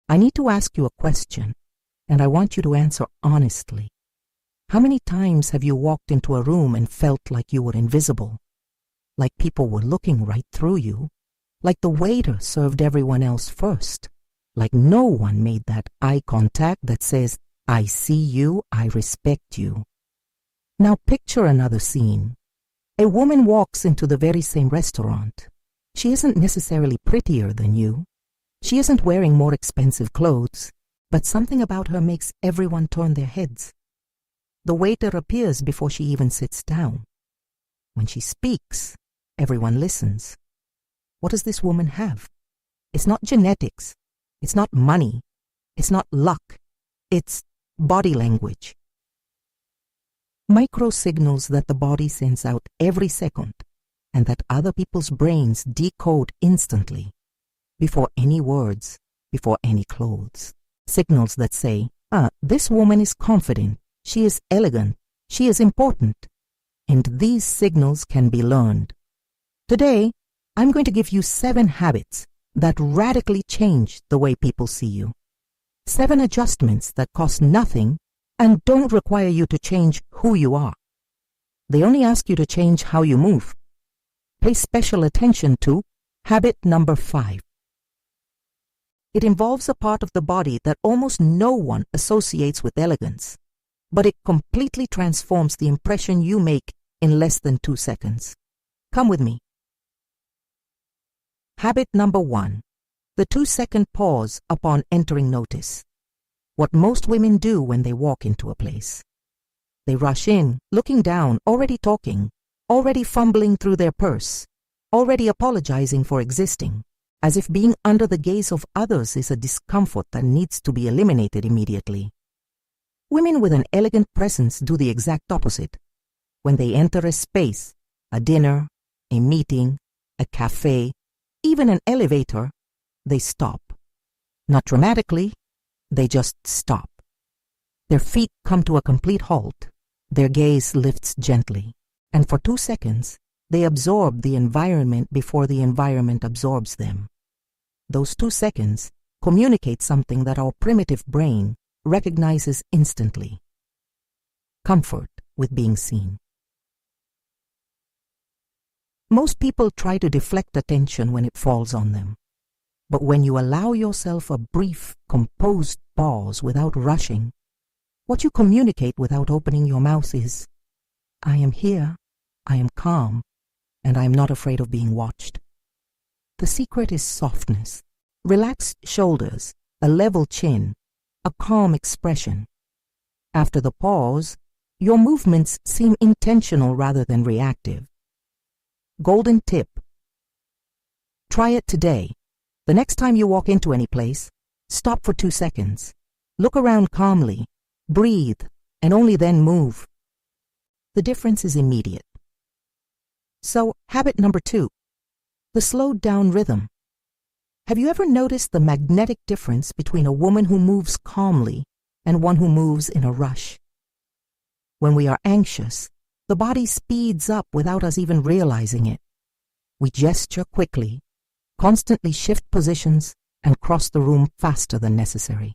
I need to ask you a question, and I want you to answer honestly. How many times have you walked into a room and felt like you were invisible? Like people were looking right through you? Like the waiter served everyone else first? Like no one made that eye contact that says, I see you, I respect you. Now picture another scene. A woman walks into the very same restaurant. She isn't necessarily prettier than you. She isn't wearing more expensive clothes, but something about her makes everyone turn their heads. The waiter appears before she even sits down. When she speaks, everyone listens. What does this woman have? It's not genetics. It's not money. It's not luck. It's body language. Micro signals that the body sends out every second and that other people's brains decode instantly, before any words, before any clothes. Signals that say, this woman is confident, she is elegant, she is important. And these signals can be learned. Today, I'm going to give you 7 habits that radically change the way people see you. 7 adjustments that cost nothing and don't require you to change who you are. They only ask you to change how you move. Pay special attention to habit number 5. It involves a part of the body that almost no one associates with elegance, but it completely transforms the impression you make in less than 2 seconds. Come with me. Habit number 1. The 2-second pause upon entering notice. What most women do when they walk into a place. They rush in, looking down, already talking, already fumbling through their purse, already apologizing for existing, as if being under the gaze of others is a discomfort that needs to be eliminated immediately. Women with an elegant presence do the exact opposite. When they enter a space, a dinner, a meeting, a cafe, even an elevator, they stop. Not dramatically, they just stop. Their feet come to a complete halt. Their gaze lifts gently, and for 2 seconds, they absorb the environment before the environment absorbs them. Those 2 seconds communicate something that our primitive brain recognizes instantly. Comfort with being seen. Most people try to deflect attention when it falls on them. But when you allow yourself a brief, composed pause without rushing, what you communicate without opening your mouth is, I am here, I am calm, and I am not afraid of being watched. The secret is softness, relaxed shoulders, a level chin, a calm expression. After the pause, your movements seem intentional rather than reactive. Golden tip. Try it today. The next time you walk into any place, stop for 2 seconds. Look around calmly, breathe, and only then move. The difference is immediate. So, habit number 2, the slowed down rhythm. Have you ever noticed the magnetic difference between a woman who moves calmly and one who moves in a rush? When we are anxious, the body speeds up without us even realizing it. We gesture quickly, constantly shift positions, and cross the room faster than necessary.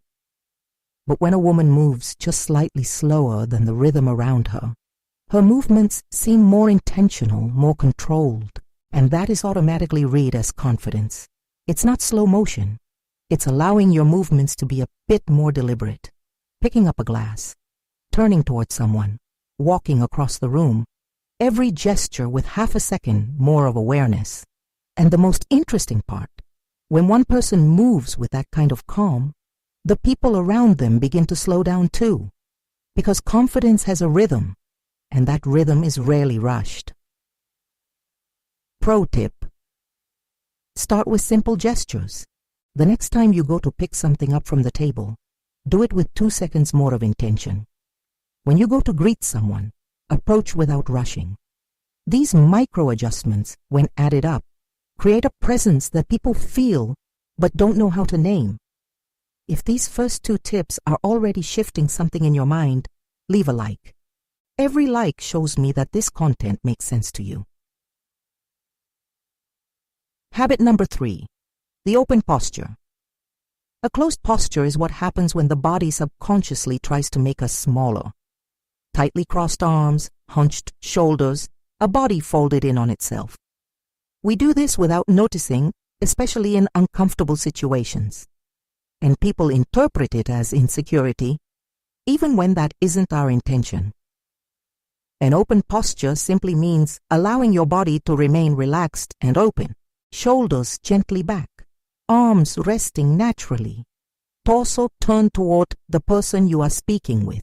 But when a woman moves just slightly slower than the rhythm around her, her movements seem more intentional, more controlled, and that is automatically read as confidence. It's not slow motion. It's allowing your movements to be a bit more deliberate. Picking up a glass, turning towards someone, walking across the room, every gesture with half a second more of awareness. And the most interesting part, when one person moves with that kind of calm, the people around them begin to slow down too, because confidence has a rhythm, and that rhythm is rarely rushed. Pro tip. Start with simple gestures. The next time you go to pick something up from the table, do it with 2 seconds more of intention. When you go to greet someone, approach without rushing. These micro adjustments, when added up, create a presence that people feel but don't know how to name. If these first 2 tips are already shifting something in your mind, leave a like. Every like shows me that this content makes sense to you. Habit number 3, the open posture. A closed posture is what happens when the body subconsciously tries to make us smaller. Tightly crossed arms, hunched shoulders, a body folded in on itself. We do this without noticing, especially in uncomfortable situations. And people interpret it as insecurity, even when that isn't our intention. An open posture simply means allowing your body to remain relaxed and open, shoulders gently back, arms resting naturally, torso turned toward the person you are speaking with.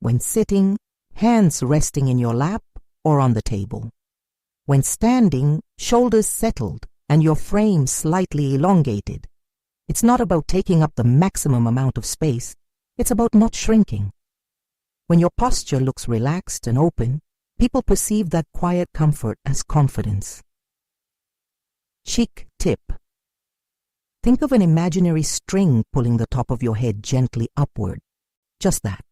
When sitting, hands resting in your lap or on the table. When standing, shoulders settled and your frame slightly elongated. It's not about taking up the maximum amount of space, it's about not shrinking. When your posture looks relaxed and open, people perceive that quiet comfort as confidence. Chic tip. Think of an imaginary string pulling the top of your head gently upward. Just that.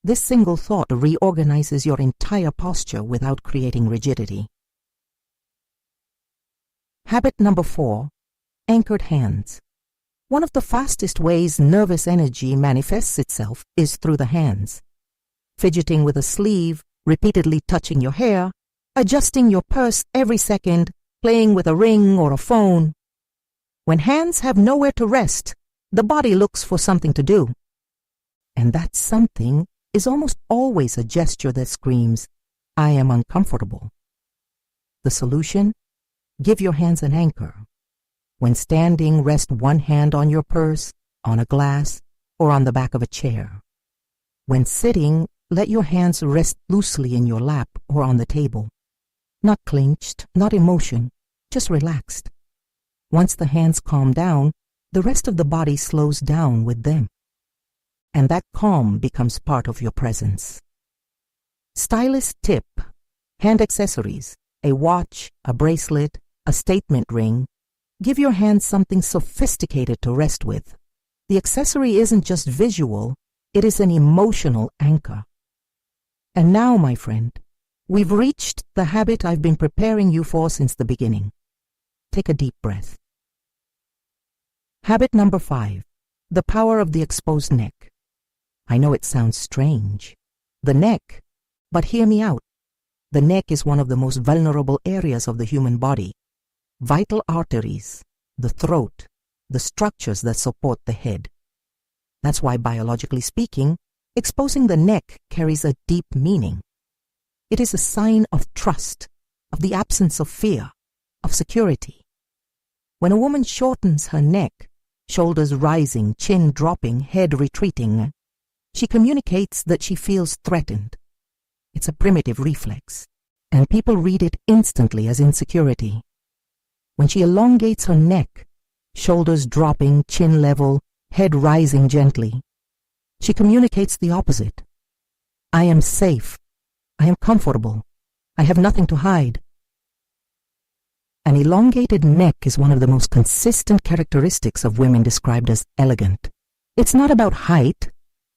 This single thought reorganizes your entire posture without creating rigidity. Habit number 4, anchored hands. One of the fastest ways nervous energy manifests itself is through the hands. Fidgeting with a sleeve, repeatedly touching your hair, adjusting your purse every second, playing with a ring or a phone. When hands have nowhere to rest, the body looks for something to do. And that something is almost always a gesture that screams, "I am uncomfortable." The solution? Give your hands an anchor. When standing, rest one hand on your purse, on a glass, or on the back of a chair. When sitting, let your hands rest loosely in your lap or on the table. Not clenched, not emotion, just relaxed. Once the hands calm down, the rest of the body slows down with them. And that calm becomes part of your presence. Stylist tip: hand accessories, a watch, a bracelet, a statement ring. Give your hands something sophisticated to rest with. The accessory isn't just visual, it is an emotional anchor. And now, my friend, we've reached the habit I've been preparing you for since the beginning. Take a deep breath. Habit number 5, the power of the exposed neck. I know it sounds strange. The neck, but hear me out. The neck is one of the most vulnerable areas of the human body. Vital arteries, the throat, the structures that support the head. That's why, biologically speaking, exposing the neck carries a deep meaning. It is a sign of trust, of the absence of fear, of security. When a woman shortens her neck, shoulders rising, chin dropping, head retreating, she communicates that she feels threatened. It's a primitive reflex, and people read it instantly as insecurity. When she elongates her neck, shoulders dropping, chin level, head rising gently, she communicates the opposite. I am safe. I am comfortable. I have nothing to hide. An elongated neck is one of the most consistent characteristics of women described as elegant. It's not about height.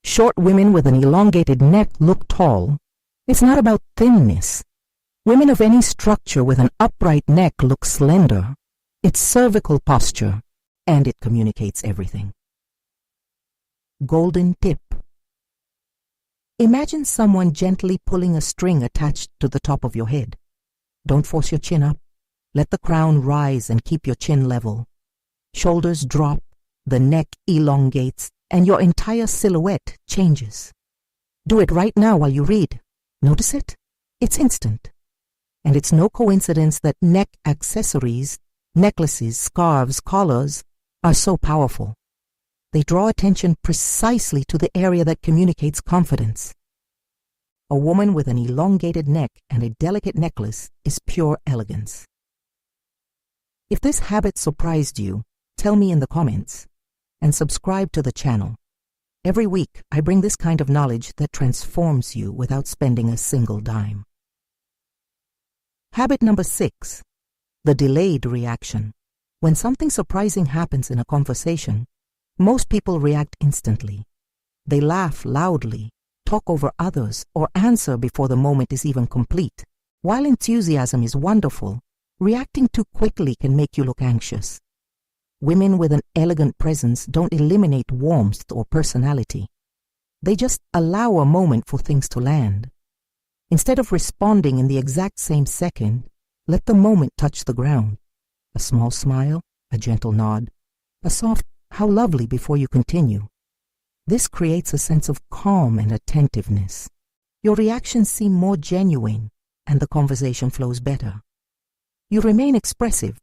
Short women with an elongated neck look tall. It's not about thinness. Women of any structure with an upright neck look slender. It's cervical posture, and it communicates everything. Golden tip. Imagine someone gently pulling a string attached to the top of your head. Don't force your chin up. Let the crown rise and keep your chin level. Shoulders drop, the neck elongates, and your entire silhouette changes. Do it right now while you read. Notice it? It's instant. And it's no coincidence that neck accessories, necklaces, scarves, collars, are so powerful. They draw attention precisely to the area that communicates confidence. A woman with an elongated neck and a delicate necklace is pure elegance. If this habit surprised you, tell me in the comments, and subscribe to the channel. Every week, I bring this kind of knowledge that transforms you without spending a single dime. Habit number 6, the delayed reaction. When something surprising happens in a conversation, most people react instantly. They laugh loudly, talk over others, or answer before the moment is even complete. While enthusiasm is wonderful, reacting too quickly can make you look anxious. Women with an elegant presence don't eliminate warmth or personality. They just allow a moment for things to land. Instead of responding in the exact same second, let the moment touch the ground. A small smile, a gentle nod, a soft, "How lovely," before you continue. This creates a sense of calm and attentiveness. Your reactions seem more genuine, and the conversation flows better. You remain expressive,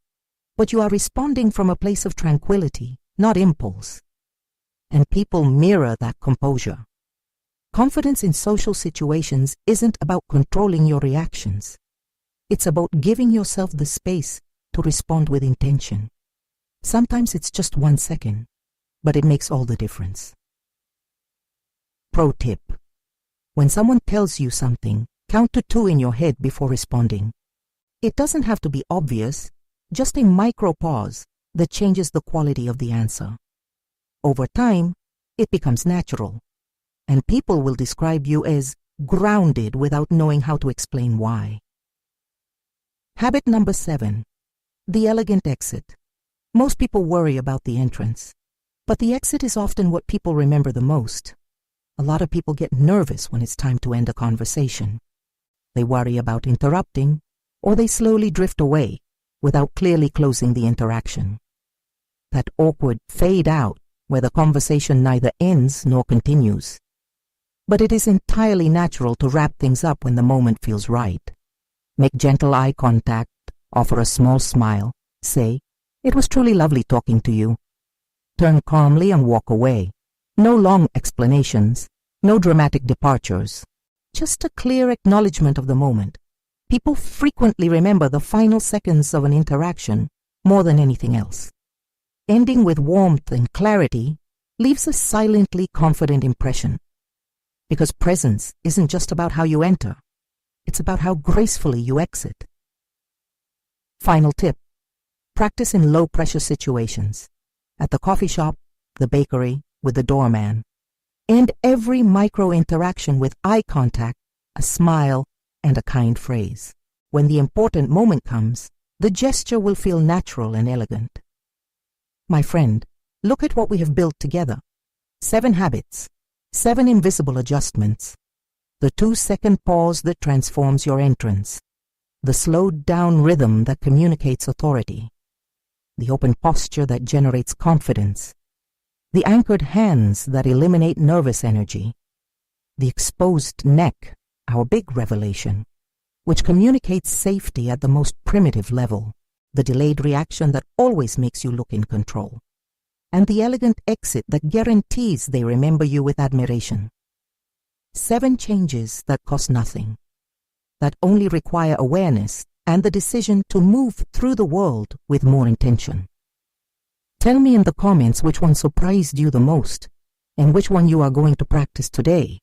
but you are responding from a place of tranquility, not impulse. And people mirror that composure. Confidence in social situations isn't about controlling your reactions. It's about giving yourself the space to respond with intention. Sometimes it's just 1 second, but it makes all the difference. Pro tip: when someone tells you something, count to 2 in your head before responding. It doesn't have to be obvious, just a micro pause that changes the quality of the answer. Over time, it becomes natural, and people will describe you as grounded without knowing how to explain why. Habit number 7, the elegant exit. Most people worry about the entrance, but the exit is often what people remember the most. A lot of people get nervous when it's time to end a conversation. They worry about interrupting, or they slowly drift away without clearly closing the interaction. That awkward fade out where the conversation neither ends nor continues. But it is entirely natural to wrap things up when the moment feels right. Make gentle eye contact, offer a small smile, say, "It was truly lovely talking to you." Turn calmly and walk away. No long explanations, no dramatic departures. Just a clear acknowledgement of the moment. People frequently remember the final seconds of an interaction more than anything else. Ending with warmth and clarity leaves a silently confident impression. Because presence isn't just about how you enter, it's about how gracefully you exit. Final tip: practice in low-pressure situations. At the coffee shop, the bakery, with the doorman. End every micro-interaction with eye contact, a smile, and a kind phrase. When the important moment comes, the gesture will feel natural and elegant. My friend, look at what we have built together. 7 habits, 7 invisible adjustments. The 2-second pause that transforms your entrance. The slowed-down rhythm that communicates authority. The open posture that generates confidence. The anchored hands that eliminate nervous energy. The exposed neck, our big revelation, which communicates safety at the most primitive level. The delayed reaction that always makes you look in control. And the elegant exit that guarantees they remember you with admiration. 7 changes that cost nothing, that only require awareness and the decision to move through the world with more intention. Tell me in the comments which one surprised you the most, and which one you are going to practice today.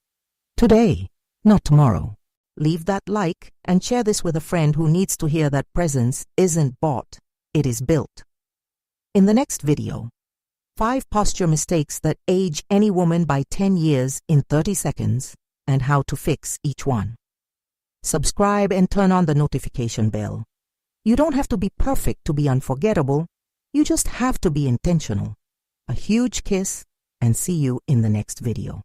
Today, not tomorrow. Leave that like and share this with a friend who needs to hear that presence isn't bought, it is built. In the next video, 5 posture mistakes that age any woman by 10 years in 30 seconds and how to fix each one. Subscribe and turn on the notification bell. You don't have to be perfect to be unforgettable. You just have to be intentional. A huge kiss, and see you in the next video.